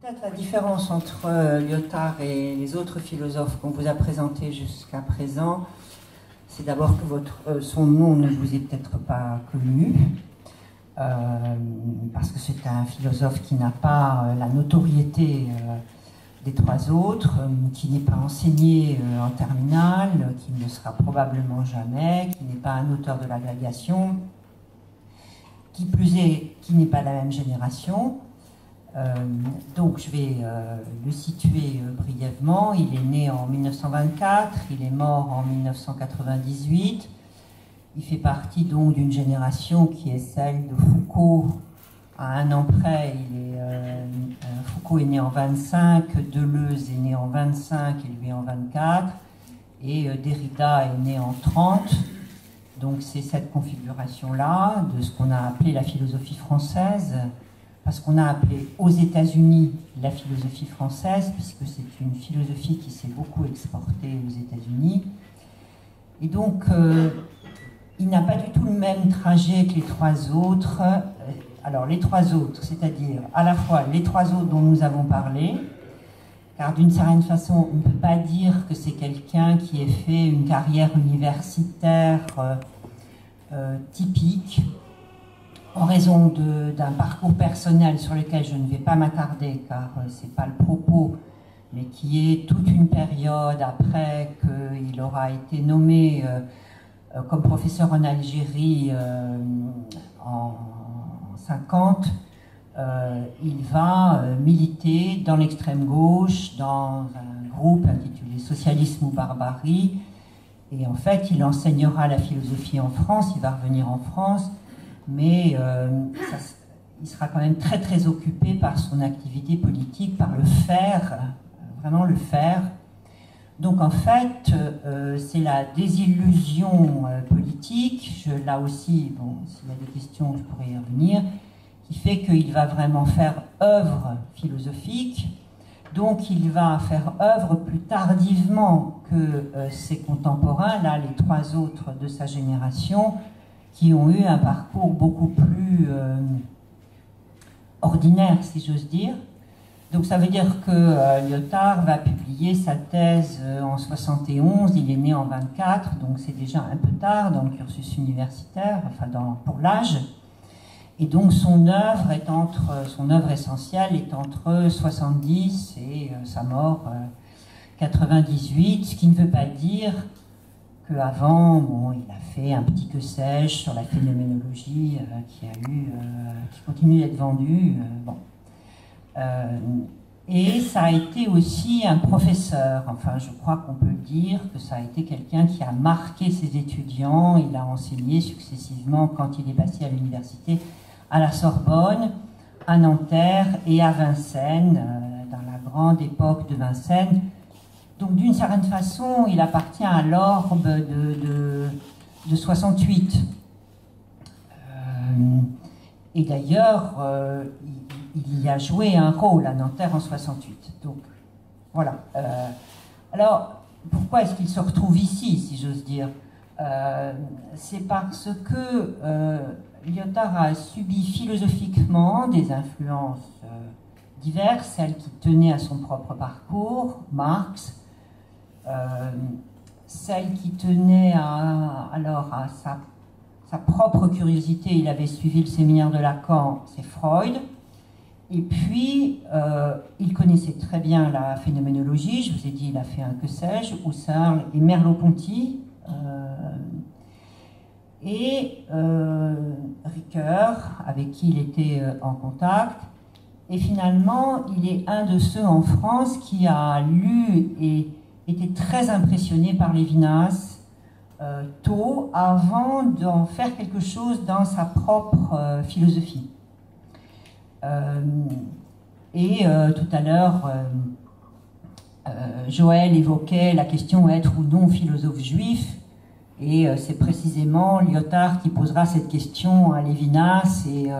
Peut-être la différence entre Lyotard et les autres philosophes qu'on vous a présentés jusqu'à présent, c'est d'abord que son nom ne vous est peut-être pas connu, parce que c'est un philosophe qui n'a pas la notoriété des trois autres, qui n'est pas enseigné en terminale, qui ne le sera probablement jamais, qui n'est pas un auteur de l'agrégation, qui plus est, qui n'est pas de la même génération. Donc je vais le situer brièvement. Il est né en 1924, il est mort en 1998. Il fait partie donc d'une génération qui est celle de Foucault. À un an près, Foucault est né en 25, Deleuze est né en 25 et lui en 24, et Derrida est né en 30. Donc c'est cette configuration-là de ce qu'on a appelé la philosophie française, parce qu'on a appelé aux États-Unis la philosophie française, puisque c'est une philosophie qui s'est beaucoup exportée aux États-Unis. Et donc, il n'a pas du tout le même trajet que les trois autres. Alors, les trois autres, c'est-à-dire à la fois les trois autres dont nous avons parlé, car d'une certaine façon, on ne peut pas dire que c'est quelqu'un qui ait fait une carrière universitaire typique, en raison d'un parcours personnel sur lequel je ne vais pas m'attarder, car ce n'est pas le propos, mais qui est toute une période après qu'il aura été nommé comme professeur en Algérie en 50, il va militer dans l'extrême gauche, dans un groupe intitulé Socialisme ou Barbarie, et en fait il enseignera la philosophie en France, il va revenir en France, mais il sera quand même très très occupé par son activité politique, par le faire, vraiment le faire. Donc en fait, c'est la désillusion politique, là aussi, bon, s'il y a des questions, je pourrais y revenir, qui fait qu'il va vraiment faire œuvre philosophique. Donc il va faire œuvre plus tardivement que ses contemporains, là les trois autres de sa génération, qui ont eu un parcours beaucoup plus ordinaire, si j'ose dire. Donc ça veut dire que Lyotard va publier sa thèse en 71, il est né en 24, donc c'est déjà un peu tard dans le cursus universitaire, enfin pour l'âge. Et donc son œuvre essentielle est entre 70 et sa mort 98, ce qui ne veut pas dire qu'avant, bon, il a fait un petit que sais-je sur la phénoménologie qui continue d'être vendue. Bon. Et ça a été aussi un professeur, enfin je crois qu'on peut dire que ça a été quelqu'un qui a marqué ses étudiants. Il a enseigné successivement quand il est passé à l'université à la Sorbonne, à Nanterre et à Vincennes, dans la grande époque de Vincennes. Donc d'une certaine façon, il appartient à l'orbe de 68. Et d'ailleurs, il y a joué un rôle à Nanterre en 68. Donc voilà. Alors, pourquoi est-ce qu'il se retrouve ici, si j'ose dire? C'est parce que Lyotard a subi philosophiquement des influences diverses, celles qui tenaient à son propre parcours, Marx, celle qui tenait à sa propre curiosité. Il avait suivi le séminaire de Lacan, c'est Freud. Et puis, il connaissait très bien la phénoménologie. Je vous ai dit, il a fait un que sais-je, Husserl et Merleau-Ponty. Et Ricoeur, avec qui il était en contact. Et finalement, il est un de ceux en France qui a lu et était très impressionné par Lévinas tôt, avant d'en faire quelque chose dans sa propre philosophie. Tout à l'heure, Joël évoquait la question être ou non philosophe juif, et c'est précisément Lyotard qui posera cette question à Lévinas, et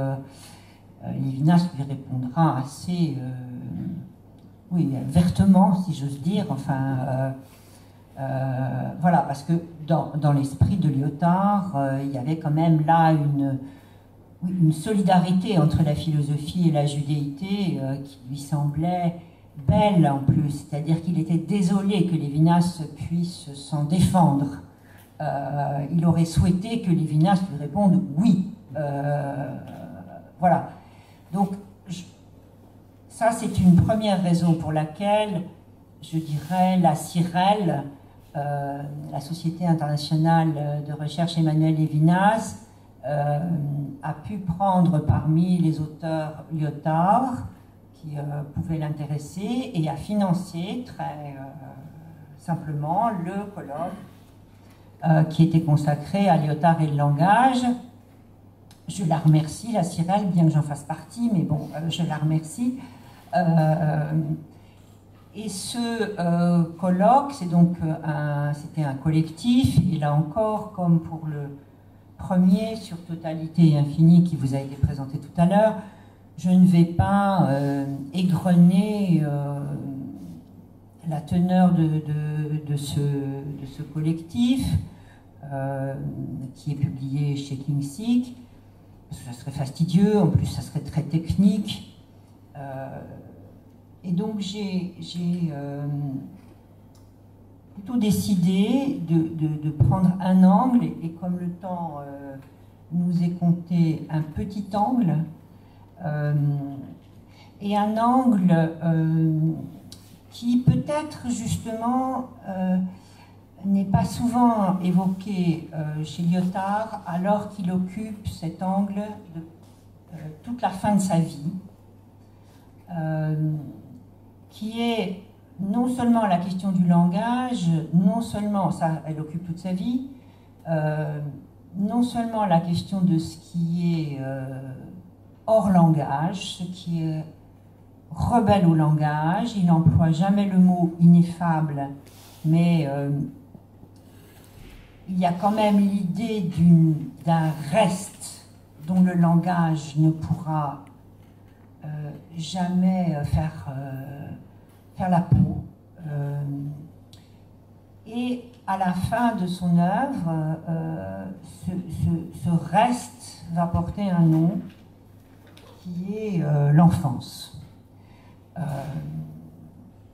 Lévinas lui répondra assez vertement, si j'ose dire, enfin voilà, parce que dans l'esprit de Lyotard, il y avait quand même là oui, une solidarité entre la philosophie et la judéité qui lui semblait belle en plus, c'est-à-dire qu'il était désolé que Lévinas puisse s'en défendre. Il aurait souhaité que Lévinas lui réponde oui. Voilà. Donc, ça, c'est une première raison pour laquelle, je dirais, la CIREL, la Société internationale de recherche Emmanuel Lévinas, a pu prendre parmi les auteurs Lyotard, qui pouvaient l'intéresser, et a financé très simplement le colloque qui était consacré à Lyotard et le langage. Je la remercie, la CIREL, bien que j'en fasse partie, mais bon, je la remercie. Et ce colloque, c'était un collectif, et là encore, comme pour le premier sur Totalité et Infini qui vous a été présenté tout à l'heure, je ne vais pas égrener la teneur de ce collectif qui est publié chez Kingsic, parce que ça serait fastidieux, en plus ça serait très technique. Et donc j'ai plutôt décidé de prendre un angle, et comme le temps nous est compté, un petit angle, et un angle qui peut-être justement n'est pas souvent évoqué chez Lyotard, alors qu'il occupe cet angle de toute la fin de sa vie, qui est non seulement la question du langage, non seulement, ça elle occupe toute sa vie, non seulement la question de ce qui est hors langage, ce qui est rebelle au langage, il n'emploie jamais le mot ineffable, mais il y a quand même l'idée d'un reste dont le langage ne pourra jamais faire la peau. Et à la fin de son œuvre, ce reste va porter un nom qui est l'enfance.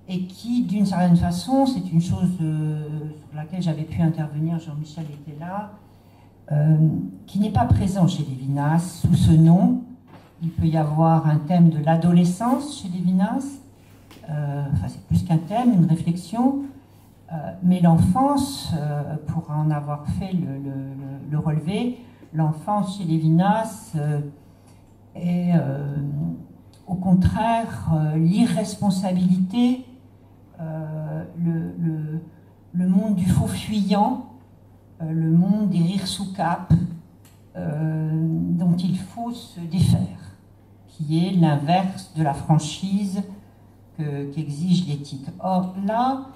Et qui, d'une certaine façon, c'est une chose sur laquelle j'avais pu intervenir, Jean-Michel était là, qui n'est pas présent chez Lévinas sous ce nom. Il peut y avoir un thème de l'adolescence chez Lévinas, enfin c'est plus qu'un thème, une réflexion, mais l'enfance, pour en avoir fait le relevé, l'enfance chez Lévinas est au contraire l'irresponsabilité, le monde du faux fuyant, le monde des rires sous cape, dont il faut se défaire, qui est l'inverse de la franchise qu'exige l'éthique. Or là,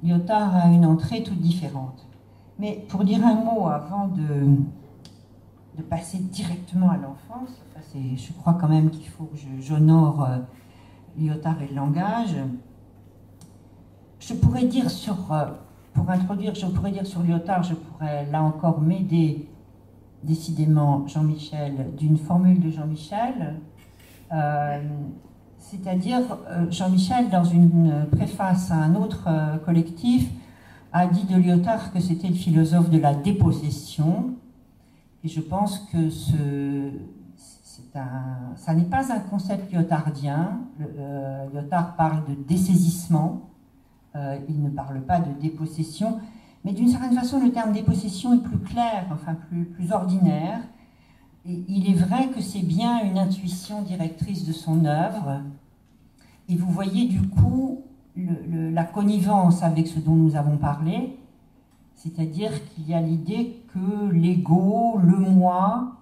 Lyotard a une entrée toute différente. Mais pour dire un mot avant de passer directement à l'enfance, enfin je crois quand même qu'il faut que j'honore Lyotard et le langage. Je pourrais dire pour introduire, je pourrais dire sur Lyotard, je pourrais là encore m'aider décidément Jean-Michel d'une formule de Jean-Michel, c'est-à-dire Jean-Michel, dans une préface à un autre collectif, a dit de Lyotard que c'était le philosophe de la dépossession, et je pense que ça n'est pas un concept lyotardien. Lyotard parle de dessaisissement, il ne parle pas de dépossession, mais d'une certaine façon le terme dépossession est plus clair, enfin plus ordinaire, et il est vrai que c'est bien une intuition directrice de son œuvre, et vous voyez du coup la connivence avec ce dont nous avons parlé, c'est-à-dire qu'il y a l'idée que l'ego, le moi,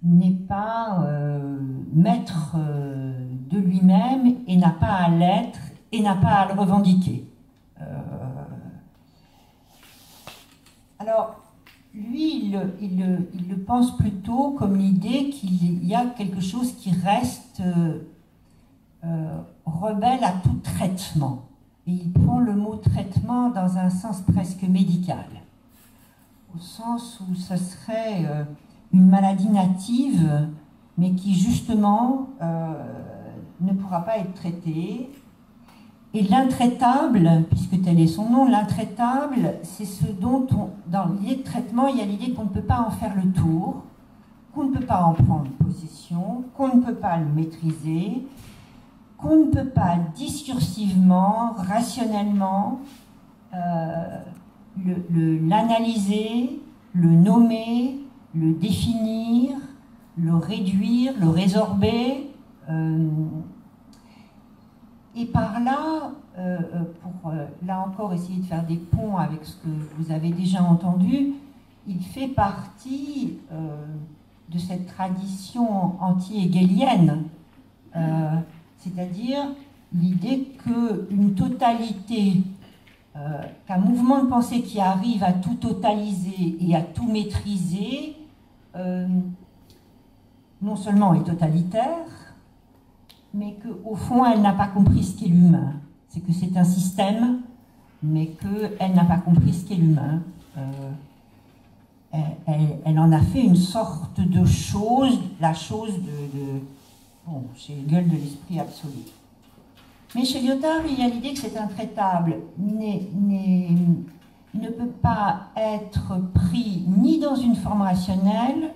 n'est pas maître de lui-même et n'a pas à l'être et n'a pas à le revendiquer. Alors, lui, il le pense plutôt comme l'idée qu'il y a quelque chose qui reste rebelle à tout traitement. Et il prend le mot traitement dans un sens presque médical, au sens où ce serait une maladie native, mais qui justement ne pourra pas être traitée. Et l'intraitable, puisque tel est son nom, l'intraitable, c'est ce dont, dans l'idée de traitement, il y a l'idée qu'on ne peut pas en faire le tour, qu'on ne peut pas en prendre possession, qu'on ne peut pas le maîtriser, qu'on ne peut pas discursivement, rationnellement, l'analyser, le nommer, le définir, le réduire, le résorber. Et par là, pour là encore essayer de faire des ponts avec ce que vous avez déjà entendu, il fait partie de cette tradition anti-hégélienne, c'est-à-dire l'idée qu'une totalité, qu'un mouvement de pensée qui arrive à tout totaliser et à tout maîtriser, non seulement est totalitaire, mais qu'au fond, elle n'a pas compris ce qu'est l'humain. C'est que c'est un système, mais qu'elle n'a pas compris ce qu'est l'humain. Elle en a fait une sorte de chose, la chose bon, chez Hegel, de l'esprit absolu. Mais chez Lyotard, il y a l'idée que c'est intraitable, ne peut pas être pris ni dans une forme rationnelle,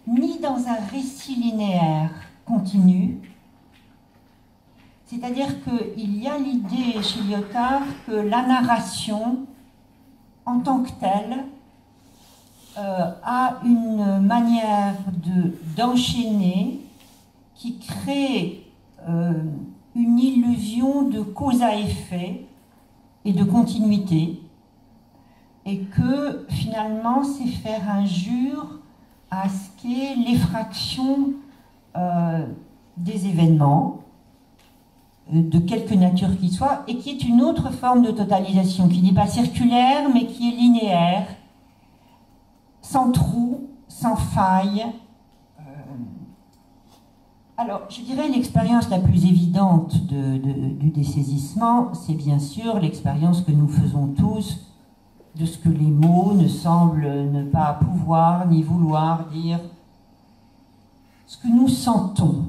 ni dans un récit linéaire continu. C'est-à-dire qu'il y a l'idée chez Lyotard que la narration, en tant que telle, a une manière d'enchaîner qui crée une illusion de cause à effet et de continuité, et que finalement c'est faire injure à ce qu'est l'effraction des événements, de quelque nature qu'ils soient, et qui est une autre forme de totalisation, qui n'est pas circulaire, mais qui est linéaire, sans trou, sans faille. Alors, je dirais l'expérience la plus évidente du dessaisissement, c'est bien sûr l'expérience que nous faisons tous de ce que les mots ne semblent ne pas pouvoir ni vouloir dire, ce que nous sentons.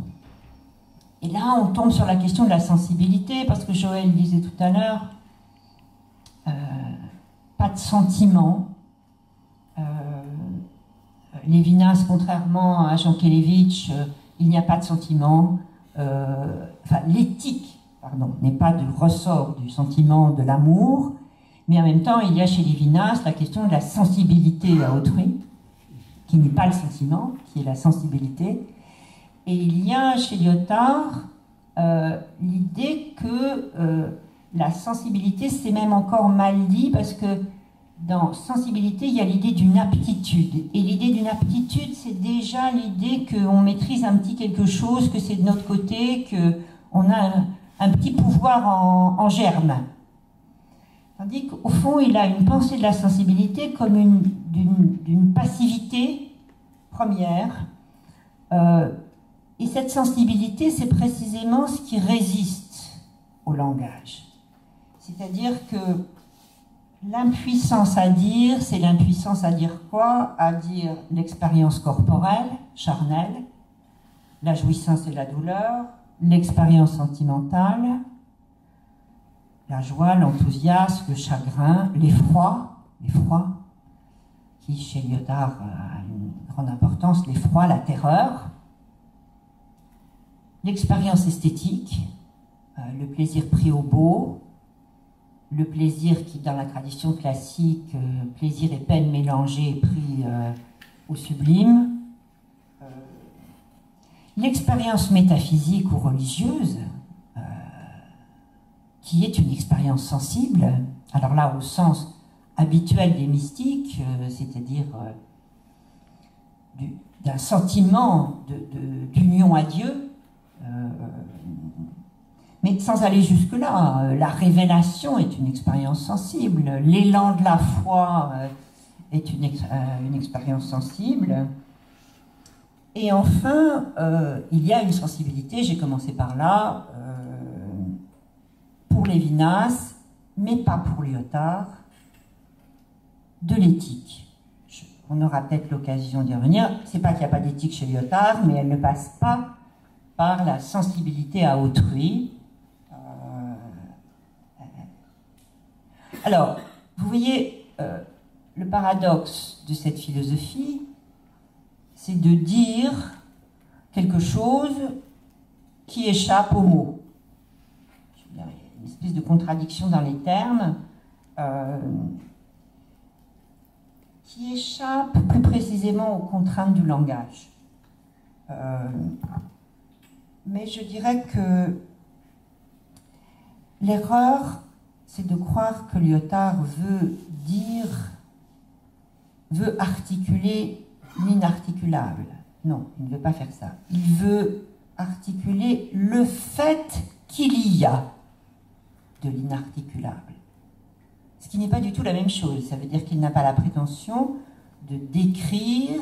Et là, on tombe sur la question de la sensibilité, parce que Joël disait tout à l'heure, pas de sentiment. Lévinas, contrairement à Jankélévitch, il n'y a pas de sentiment. Enfin, l'éthique, pardon, n'est pas du ressort du sentiment de l'amour, mais en même temps, il y a chez Lévinas la question de la sensibilité à autrui, qui n'est pas le sentiment, qui est la sensibilité. Et il y a chez Lyotard l'idée que la sensibilité, c'est même encore mal dit, parce que dans sensibilité, il y a l'idée d'une aptitude. Et l'idée d'une aptitude, c'est déjà l'idée qu'on maîtrise un petit quelque chose, que c'est de notre côté, qu'on a un petit pouvoir en germe. Tandis qu'au fond, il a une pensée de la sensibilité comme d'une passivité première. Et cette sensibilité, c'est précisément ce qui résiste au langage. C'est-à-dire que l'impuissance à dire, c'est l'impuissance à dire quoi? À dire l'expérience corporelle, charnelle, la jouissance et la douleur, l'expérience sentimentale, la joie, l'enthousiasme, le chagrin, l'effroi, qui chez Lyotard a une grande importance, l'effroi, la terreur, l'expérience esthétique, le plaisir pris au beau, le plaisir qui, dans la tradition classique, plaisir et peine mélangés pris au sublime, l'expérience métaphysique ou religieuse, qui est une expérience sensible, alors là au sens habituel des mystiques, c'est-à-dire d'un sentiment d'union à Dieu, mais sans aller jusque-là. La révélation est une expérience sensible, l'élan de la foi est une expérience sensible, et enfin, il y a une sensibilité, j'ai commencé par là, pour Lévinas, mais pas pour Lyotard, de l'éthique. on aura peut-être l'occasion d'y revenir. C'est pas qu'il n'y a pas d'éthique chez Lyotard, mais elle ne passe pas par la sensibilité à autrui. Alors, vous voyez, le paradoxe de cette philosophie, c'est de dire quelque chose qui échappe aux mots. Il y a une espèce de contradiction dans les termes qui échappe plus précisément aux contraintes du langage. Mais je dirais que l'erreur, c'est de croire que Lyotard veut articuler l'inarticulable. Non, il ne veut pas faire ça. Il veut articuler le fait qu'il y a de l'inarticulable. Ce qui n'est pas du tout la même chose. Ça veut dire qu'il n'a pas la prétention de décrire,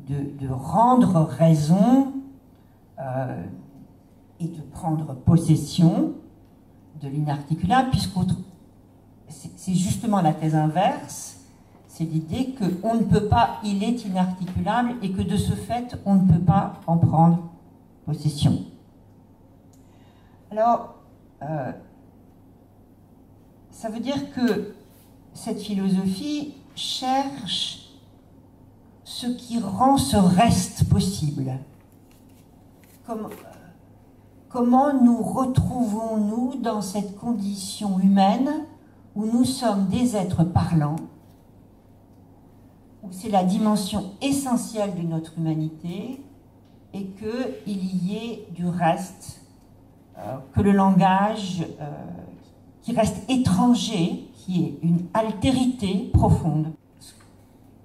de rendre raison et de prendre possession de l'inarticulable, puisque c'est justement la thèse inverse, c'est l'idée qu'on ne peut pas, il est inarticulable, et que de ce fait, on ne peut pas en prendre possession. Alors, ça veut dire que cette philosophie cherche ce qui rend ce reste possible. Comment nous retrouvons-nous dans cette condition humaine où nous sommes des êtres parlants, où c'est la dimension essentielle de notre humanité, et qu'il y ait du reste, que le langage qui reste étranger, qui est une altérité profonde.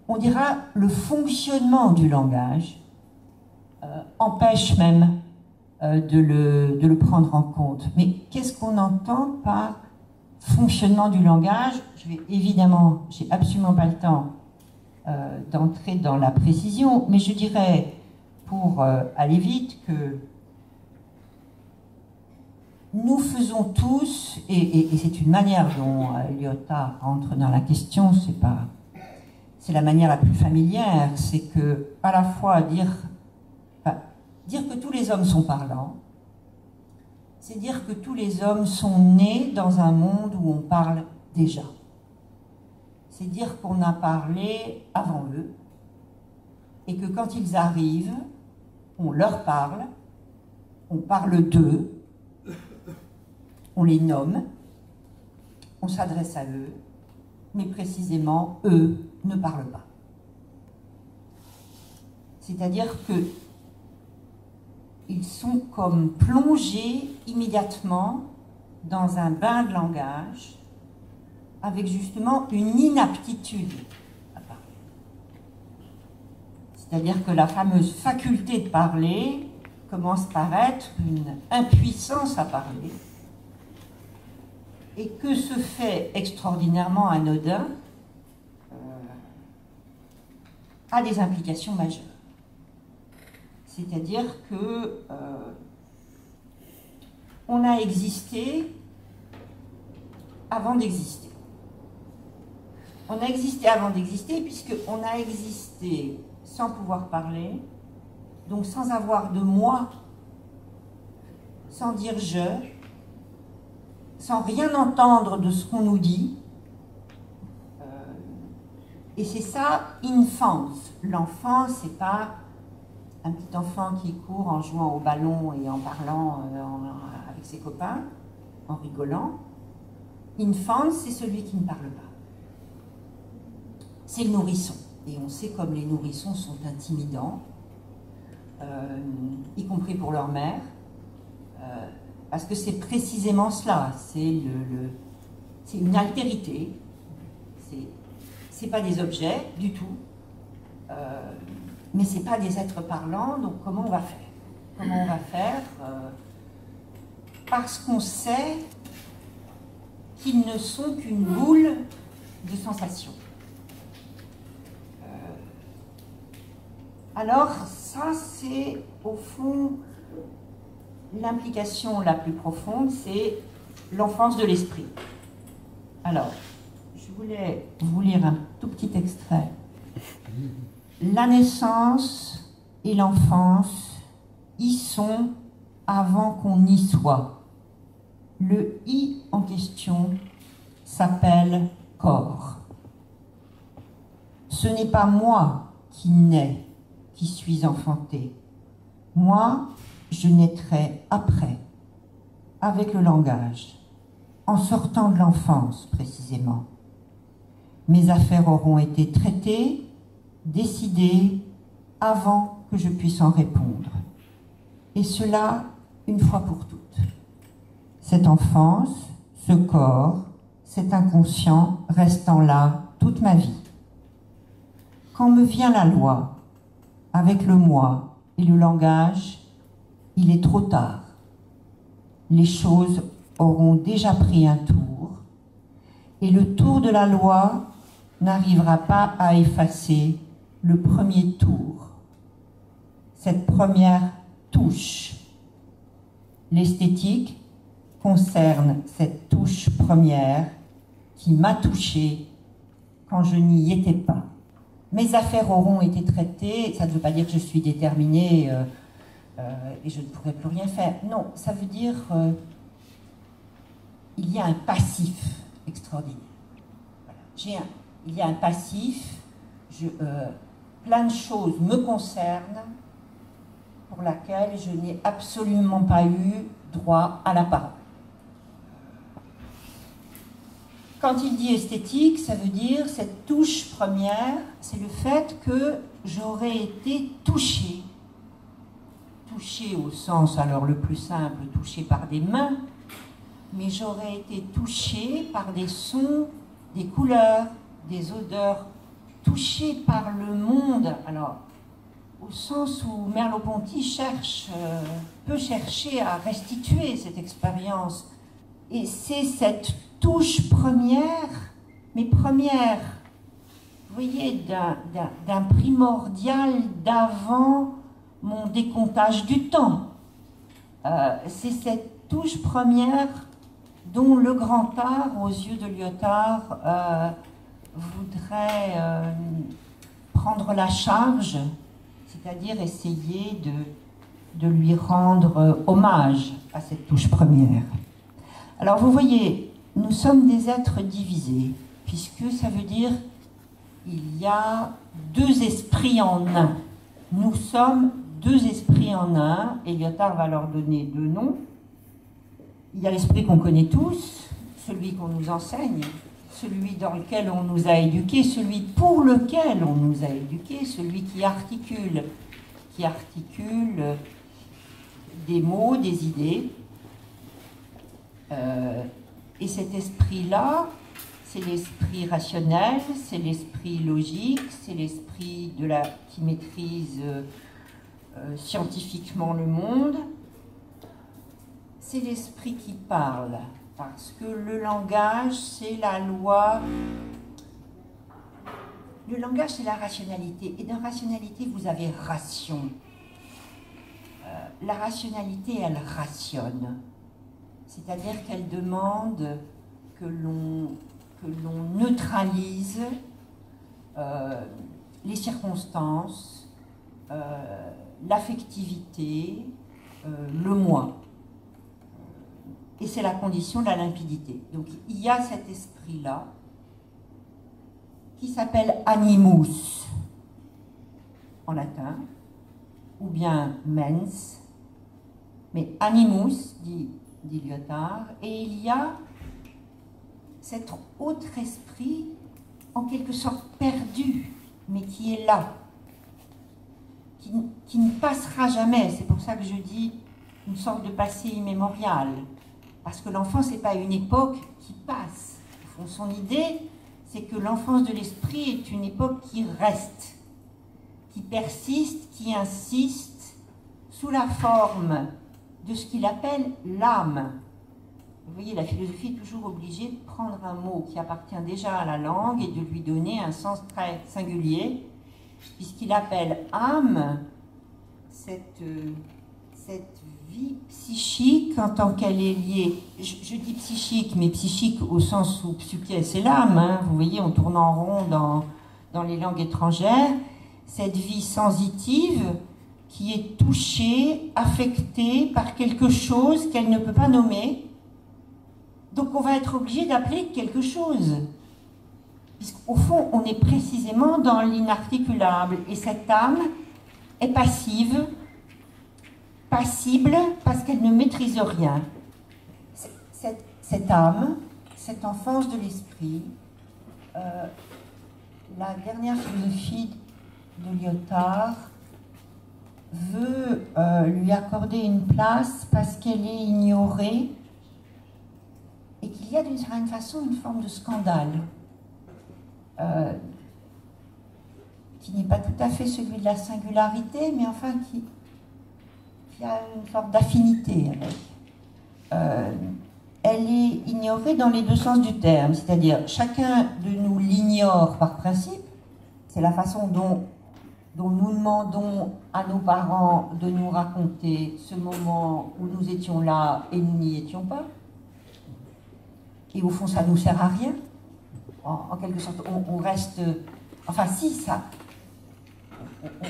On dira le fonctionnement du langage empêche même de le prendre en compte. Mais qu'est-ce qu'on entend par fonctionnement du langage? J'ai absolument pas le temps d'entrer dans la précision, mais je dirais, pour aller vite, que nous faisons tous, et c'est une manière dont Lyotard entre dans la question, c'est la manière la plus familière, c'est que à la fois dire que tous les hommes sont parlants, c'est dire que tous les hommes sont nés dans un monde où on parle déjà. C'est dire qu'on a parlé avant eux, et que quand ils arrivent, on leur parle, on parle d'eux, on les nomme, on s'adresse à eux, mais précisément, eux ne parlent pas. C'est-à-dire que ils sont comme plongés immédiatement dans un bain de langage avec justement une inaptitude à parler. C'est-à-dire que la fameuse faculté de parler commence par être une impuissance à parler, et que ce fait extraordinairement anodin a des implications majeures. C'est-à-dire que on a existé avant d'exister. On a existé avant d'exister puisqu'on a existé sans pouvoir parler, donc sans avoir de moi, sans dire je, sans rien entendre de ce qu'on nous dit. Et c'est ça, infance. L'enfant, c'est pas un petit enfant qui court en jouant au ballon et en parlant avec ses copains, en rigolant. Infance, c'est celui qui ne parle pas. C'est le nourrisson. Et on sait comme les nourrissons sont intimidants, y compris pour leur mère, parce que c'est précisément cela. C'est une altérité. C'est pas des objets du tout. Mais ce n'est pas des êtres parlants, donc comment on va faire? Comment on va faire parce qu'on sait qu'ils ne sont qu'une boule de sensations. Alors ça, c'est au fond l'implication la plus profonde, c'est l'enfance de l'esprit. Alors, je voulais vous lire un tout petit extrait La naissance et l'enfance y sont avant qu'on y soit. Le « i » en question s'appelle corps. Ce n'est pas moi qui nais, qui suis enfanté. Moi, je naîtrai après, avec le langage, en sortant de l'enfance précisément. Mes affaires auront été traitées, décidées, avant que je puisse en répondre. Et cela, une fois pour toutes. Cette enfance, ce corps, cet inconscient restant là toute ma vie. Quand me vient la loi, avec le moi et le langage, il est trop tard. Les choses auront déjà pris un tour, et le tour de la loi n'arrivera pas à effacer le premier tour, cette première touche. L'esthétique concerne cette touche première qui m'a touchée quand je n'y étais pas. Mes affaires auront été traitées, ça ne veut pas dire que je suis déterminée et je ne pourrai plus rien faire. Non, ça veut dire il y a un passif extraordinaire. Voilà. Il y a un passif, plein de choses me concernent pour laquelle je n'ai absolument pas eu droit à la parole. Quand il dit esthétique, ça veut dire cette touche première, c'est le fait que j'aurais été touchée. Touchée au sens, alors le plus simple, touchée par des mains, mais j'aurais été touchée par des sons, des couleurs, des odeurs, touchée par le monde. Alors, au sens où Merleau-Ponty peut chercher à restituer cette expérience. Et c'est cette touche première, mais première, vous voyez, d'un primordial d'avant mon décomptage du temps. C'est cette touche première dont le grand art, aux yeux de Lyotard, voudrait prendre la charge, c'est-à-dire essayer de lui rendre hommage à cette touche première. Alors vous voyez, nous sommes des êtres divisés, puisque ça veut dire il y a deux esprits en un. Nous sommes deux esprits en un, et Lyotard va leur donner deux noms. Il y a l'esprit qu'on connaît tous, celui qu'on nous enseigne, celui dans lequel on nous a éduqués, celui pour lequel on nous a éduqués, celui qui articule des mots, des idées. Et cet esprit-là, c'est l'esprit rationnel, c'est l'esprit logique, c'est l'esprit qui maîtrise scientifiquement le monde. C'est l'esprit qui parle, parce que le langage, c'est la loi. Le langage, c'est la rationalité. Et dans rationalité, vous avez ration. La rationalité, elle rationne. C'est-à-dire qu'elle demande que l'on neutralise les circonstances, l'affectivité, le moi. Et c'est la condition de la limpidité. Donc il y a cet esprit-là qui s'appelle animus en latin, ou bien mens, mais animus, dit Lyotard, et il y a cet autre esprit en quelque sorte perdu, mais qui est là, qui ne passera jamais. C'est pour ça que je dis une sorte de passé immémorial, parce que l'enfance n'est pas une époque qui passe. Au fond, son idée, c'est que l'enfance de l'esprit est une époque qui reste, qui persiste, qui insiste, sous la forme de ce qu'il appelle l'âme. Vous voyez, la philosophie est toujours obligée de prendre un mot qui appartient déjà à la langue et de lui donner un sens très singulier, puisqu'il appelle âme cette vie psychique en tant qu'elle est liée. Je dis psychique, mais psychique au sens où psyché, c'est l'âme. Hein, vous voyez, on tourne en rond dans dans les langues étrangères, cette vie sensitive qui est touchée, affectée par quelque chose qu'elle ne peut pas nommer. Donc on va être obligé d'appeler quelque chose. Puisqu'au fond, on est précisément dans l'inarticulable. Et cette âme est passive, passible, parce qu'elle ne maîtrise rien. Cette âme, cette enfance de l'esprit, la dernière philosophie de Lyotard veut lui accorder une place parce qu'elle est ignorée et qu'il y a d'une certaine façon une forme de scandale qui n'est pas tout à fait celui de la singularité, mais enfin qui a une sorte d'affinité avec. Elle est ignorée dans les deux sens du terme, c'est-à-dire chacun de nous l'ignore par principe. C'est la façon dont nous demandons à nos parents de nous raconter ce moment où nous étions là et nous n'y étions pas. Et au fond, ça ne nous sert à rien. En quelque sorte, on reste... Enfin, si, ça...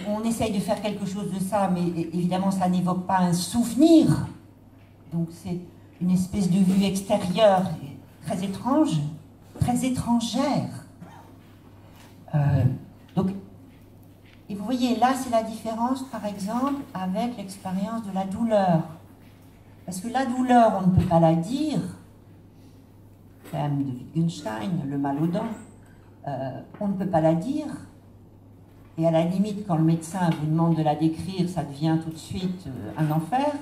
On essaye de faire quelque chose de ça, mais évidemment, ça n'évoque pas un souvenir. Donc, c'est une espèce de vue extérieure très étrange, très étrangère. Donc, et vous voyez, là, c'est la différence, par exemple, avec l'expérience de la douleur. Parce que la douleur, on ne peut pas la dire. Thème de Wittgenstein, le mal aux dents. On ne peut pas la dire. Et à la limite, quand le médecin vous demande de la décrire, ça devient tout de suite un enfer.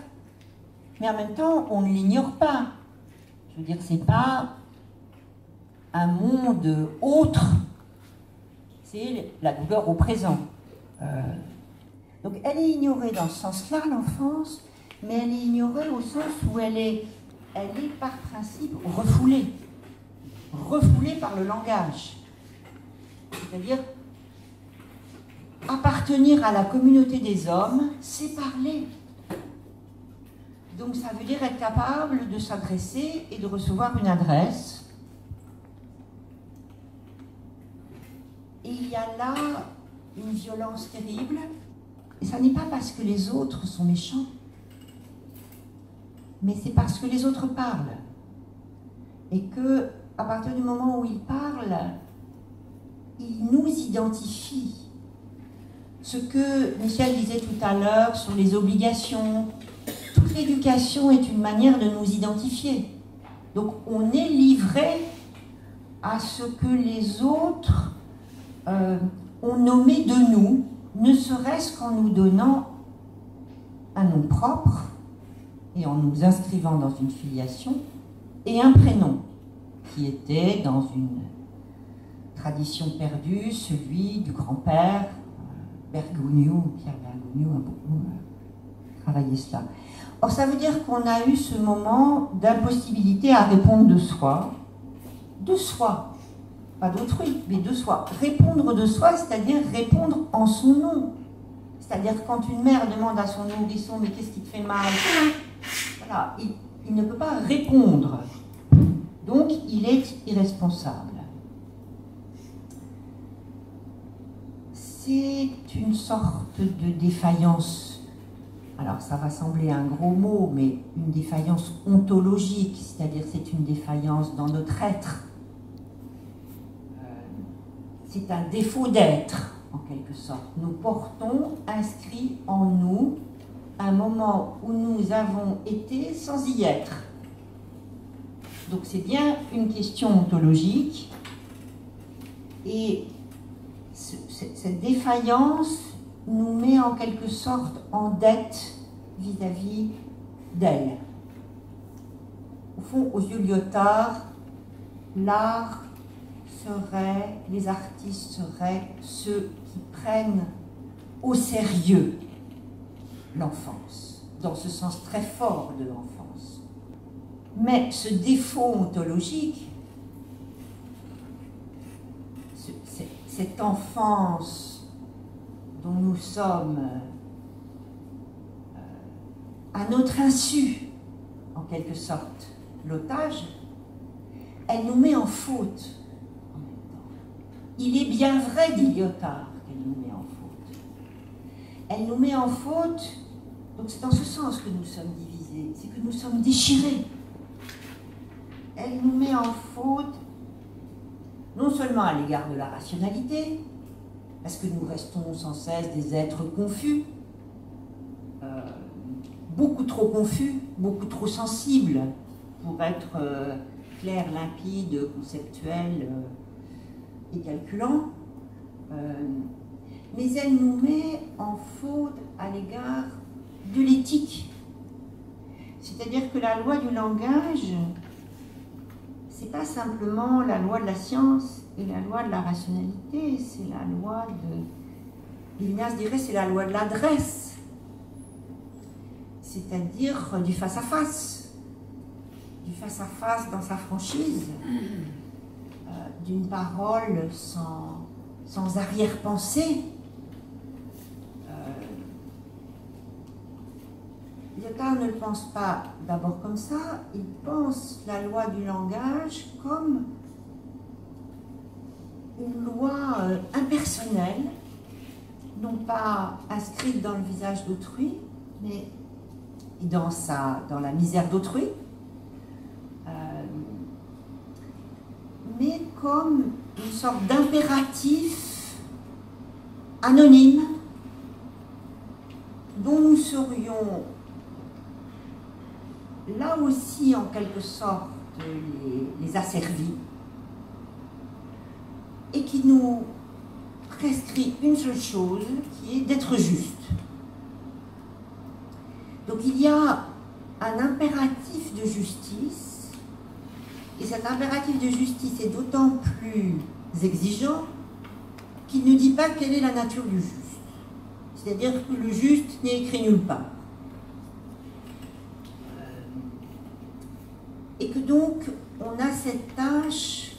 Mais en même temps, on ne l'ignore pas. Je veux dire, c'est pas un monde autre. C'est la douleur au présent. Donc elle est ignorée dans ce sens-là, l'enfance, mais elle est ignorée au sens où elle est par principe refoulée. Refoulée par le langage. C'est-à-dire, appartenir à la communauté des hommes, c'est parler. Donc ça veut dire être capable de s'adresser et de recevoir une adresse. Et il y a là une violence terrible. Et ça n'est pas parce que les autres sont méchants, mais c'est parce que les autres parlent. Et que, à partir du moment où ils parlent, ils nous identifient. Ce que Michel disait tout à l'heure sur les obligations, toute l'éducation est une manière de nous identifier. Donc on est livré à ce que les autres ont nommé de nous, ne serait-ce qu'en nous donnant un nom propre et en nous inscrivant dans une filiation et un prénom qui était dans une tradition perdue, celui du grand-père. Bergoglio, Pierre Bergoglio a beaucoup travaillé cela. Or, ça veut dire qu'on a eu ce moment d'impossibilité à répondre de soi, pas d'autrui, mais de soi. Répondre de soi, c'est-à-dire répondre en son nom. C'est-à-dire quand une mère demande à son nourrisson « mais qu'est-ce qui te fait mal ?» Voilà, il ne peut pas répondre. Donc, il est irresponsable. C'est une sorte de défaillance, alors ça va sembler un gros mot, mais une défaillance ontologique, c'est-à-dire c'est une défaillance dans notre être. C'est un défaut d'être, en quelque sorte. Nous portons inscrit en nous un moment où nous avons été sans y être. Donc c'est bien une question ontologique, et cette défaillance nous met en quelque sorte en dette vis-à-vis d'elle. Au fond, aux yeux de Lyotard, l'art serait, les artistes seraient ceux qui prennent au sérieux l'enfance, dans ce sens très fort de l'enfance. Mais ce défaut ontologique, cette enfance dont nous sommes à notre insu, en quelque sorte, l'otage, elle nous met en faute en même temps. il est bien vrai, dit Lyotard, qu'elle nous met en faute. Elle nous met en faute, donc c'est dans ce sens que nous sommes divisés, c'est que nous sommes déchirés. Elle nous met en faute, non seulement à l'égard de la rationalité, parce que nous restons sans cesse des êtres confus, beaucoup trop confus, beaucoup trop sensibles pour être clairs, limpides, conceptuels et calculants. Mais elle nous met en faute à l'égard de l'éthique. C'est-à-dire que la loi du langage, c'est pas simplement la loi de la science et la loi de la rationalité, c'est la loi de... Lévinas dirait c'est la loi de l'adresse, c'est-à-dire du face-à-face, dans sa franchise, d'une parole sans arrière-pensée. Lyotard ne le pense pas d'abord comme ça, il pense la loi du langage comme une loi impersonnelle, non pas inscrite dans le visage d'autrui, mais dans la misère d'autrui, mais comme une sorte d'impératif anonyme dont nous serions là aussi en quelque sorte les asservis, et qui nous prescrit une seule chose, qui est d'être juste. Donc il y a un impératif de justice, et cet impératif de justice est d'autant plus exigeant qu'il ne dit pas quelle est la nature du juste. C'est-à-dire que le juste n'est écrit nulle part. Et que donc on a cette tâche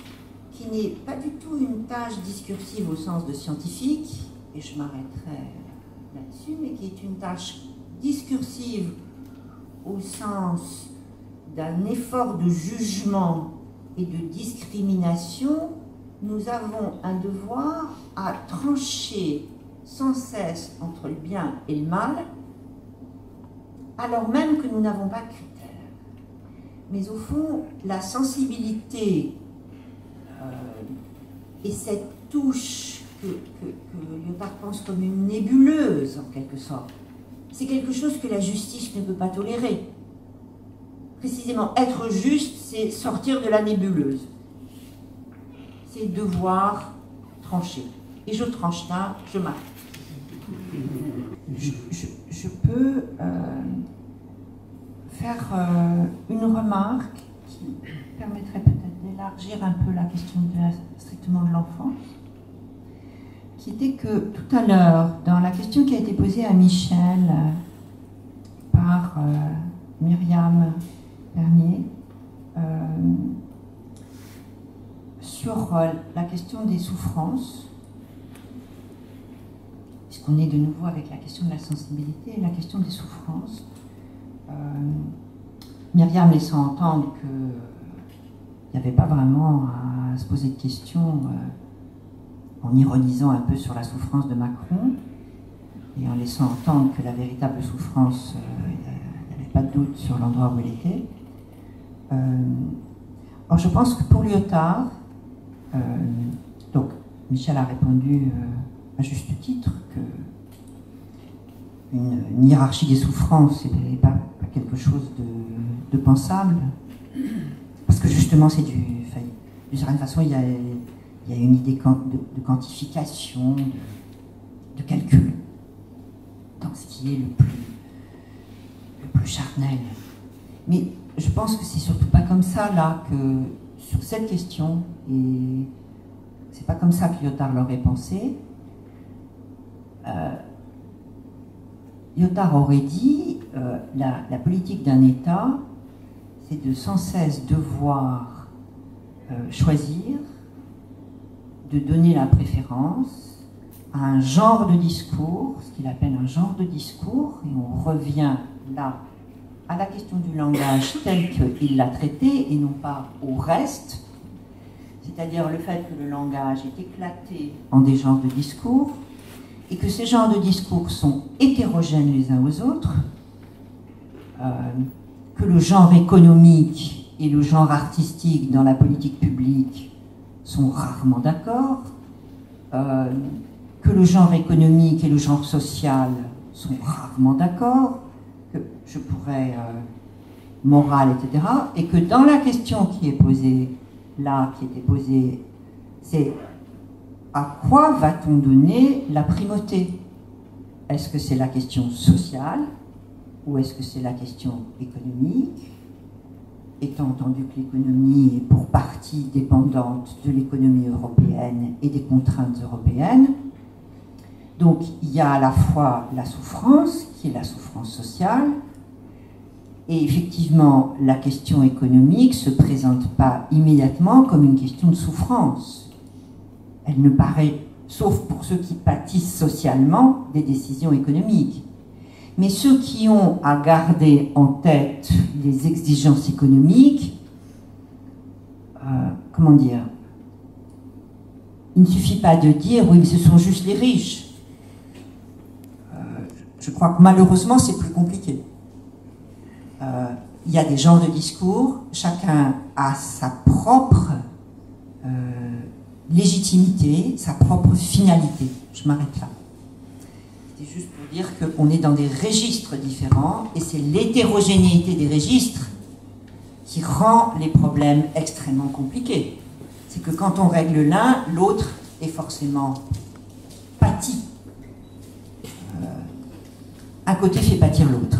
qui n'est pas du tout une tâche discursive au sens de scientifique, et je m'arrêterai là-dessus, mais qui est une tâche discursive au sens d'un effort de jugement et de discrimination. Nous avons un devoir à trancher sans cesse entre le bien et le mal, alors même que nous n'avons pas de critères. Mais au fond, la sensibilité et cette touche que Lyotard pense comme une nébuleuse, en quelque sorte, c'est quelque chose que la justice ne peut pas tolérer. Précisément, être juste, c'est sortir de la nébuleuse. C'est devoir trancher. Et je tranche là, je m'arrête. Je peux faire une remarque qui permettrait peut-être d'élargir un peu la question strictement de l'enfance, qui était que tout à l'heure, dans la question qui a été posée à Michel par Myriam Bernier, sur la question des souffrances, puisqu'on est de nouveau avec la question de la sensibilité et la question des souffrances, Myriam laissant entendre qu'il n'y avait pas vraiment à se poser de questions, en ironisant un peu sur la souffrance de Macron, et en laissant entendre que la véritable souffrance, il n'y avait pas de doute sur l'endroit où elle était. Or, je pense que pour Lyotard, donc Michel a répondu à juste titre que une hiérarchie des souffrances n'est pas quelque chose de pensable, parce que justement c'est d'une certaine façon il y a une idée de quantification, de calcul dans ce qui est le plus charnel. Mais je pense que c'est surtout pas comme ça là que sur cette question, et c'est pas comme ça que Lyotard l'aurait pensé. Lyotard aurait dit la politique d'un État, c'est de sans cesse devoir choisir, de donner la préférence à un genre de discours, ce qu'il appelle un genre de discours, et on revient là à la question du langage tel qu'il l'a traité, et non pas au reste, c'est-à-dire le fait que le langage est éclaté en des genres de discours, et que ces genres de discours sont hétérogènes les uns aux autres, que le genre économique et le genre artistique dans la politique publique sont rarement d'accord, que le genre économique et le genre social sont rarement d'accord, que je pourrais morale, etc., et que dans la question qui est posée là, qui était posée, c'est à quoi va-t-on donner la primauté? Est-ce que c'est la question sociale ou est-ce que c'est la question économique? Étant entendu que l'économie est pour partie dépendante de l'économie européenne et des contraintes européennes. Donc il y a à la fois la souffrance, qui est la souffrance sociale, et effectivement la question économique ne se présente pas immédiatement comme une question de souffrance. Elle ne paraît, sauf pour ceux qui pâtissent socialement des décisions économiques. Mais ceux qui ont à garder en tête les exigences économiques, comment dire, il ne suffit pas de dire oui, mais ce sont juste les riches. Je crois que malheureusement c'est plus compliqué. Il y a des genres de discours, chacun a sa propre légitimité, sa propre finalité. Je m'arrête là. C'est juste pour dire qu'on est dans des registres différents et c'est l'hétérogénéité des registres qui rend les problèmes extrêmement compliqués. C'est que quand on règle l'un, l'autre est forcément pâti. Un côté fait pâtir l'autre.